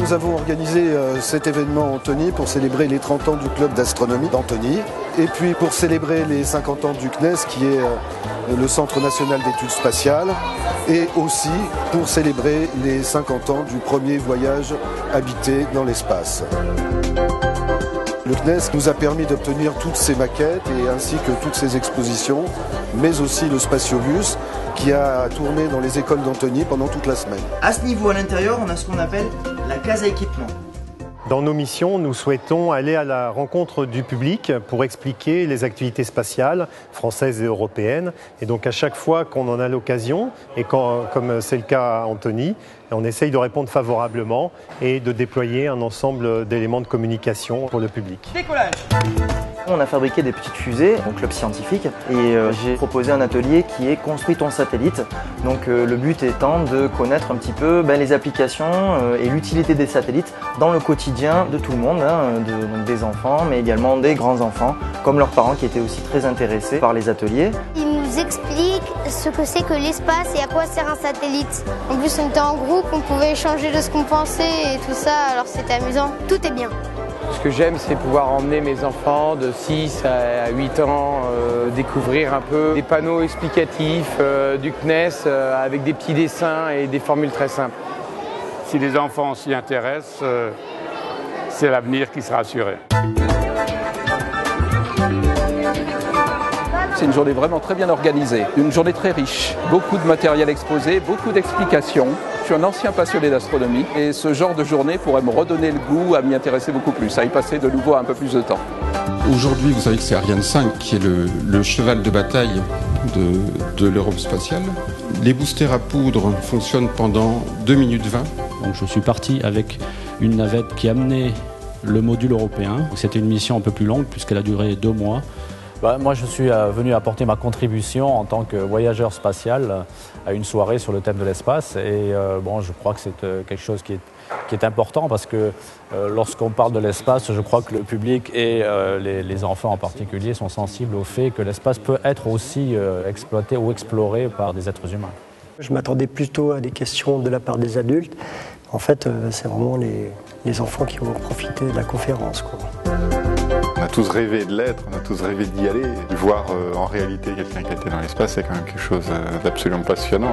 nous avons organisé cet événement Antony pour célébrer les 30 ans du club d'astronomie d'Antony et puis pour célébrer les 50 ans du CNES qui est le Centre national d'études spatiales et aussi pour célébrer les 50 ans du premier voyage habité dans l'espace. Le CNES nous a permis d'obtenir toutes ces maquettes et ainsi que toutes ces expositions, mais aussi le Spatiobus qui a tourné dans les écoles d'Antony pendant toute la semaine. À ce niveau, à l'intérieur, on a ce qu'on appelle la case à équipement. Dans nos missions, nous souhaitons aller à la rencontre du public pour expliquer les activités spatiales françaises et européennes. Et donc à chaque fois qu'on en a l'occasion, et comme c'est le cas à Antony, on essaye de répondre favorablement et de déployer un ensemble d'éléments de communication pour le public. Décollage. On a fabriqué des petites fusées au club scientifique et j'ai proposé un atelier qui est construit ton satellite. Donc le but étant de connaître un petit peu les applications et l'utilité des satellites dans le quotidien de tout le monde, donc des enfants mais également des grands-enfants comme leurs parents qui étaient aussi très intéressés par les ateliers. Il nous explique ce que c'est que l'espace et à quoi sert un satellite. En plus on était en groupe, on pouvait échanger de ce qu'on pensait et tout ça, alors c'était amusant. Tout est bien. Ce que j'aime, c'est pouvoir emmener mes enfants de 6 à 8 ans découvrir un peu des panneaux explicatifs du CNES avec des petits dessins et des formules très simples. Si les enfants s'y intéressent, c'est l'avenir qui sera assuré. C'est une journée vraiment très bien organisée, une journée très riche, beaucoup de matériel exposé, beaucoup d'explications. Je suis un ancien passionné d'astronomie et ce genre de journée pourrait me redonner le goût à m'y intéresser beaucoup plus, à y passer de nouveau un peu plus de temps. Aujourd'hui, vous savez que c'est Ariane 5 qui est le cheval de bataille de l'Europe spatiale. Les boosters à poudre fonctionnent pendant 2 minutes 20. Donc je suis parti avec une navette qui amenait le module européen. C'était une mission un peu plus longue puisqu'elle a duré 2 mois. Moi, je suis venu apporter ma contribution en tant que voyageur spatial à une soirée sur le thème de l'espace. Et je crois que c'est quelque chose qui est important parce que lorsqu'on parle de l'espace, je crois que le public et les enfants en particulier sont sensibles au fait que l'espace peut être aussi exploité ou exploré par des êtres humains. Je m'attendais plutôt à des questions de la part des adultes. En fait, c'est vraiment les enfants qui vont profiter de la conférence, quoi. On a tous rêvé de l'être, on a tous rêvé d'y aller. Voir en réalité quelqu'un qui a été dans l'espace, c'est quand même quelque chose d'absolument passionnant.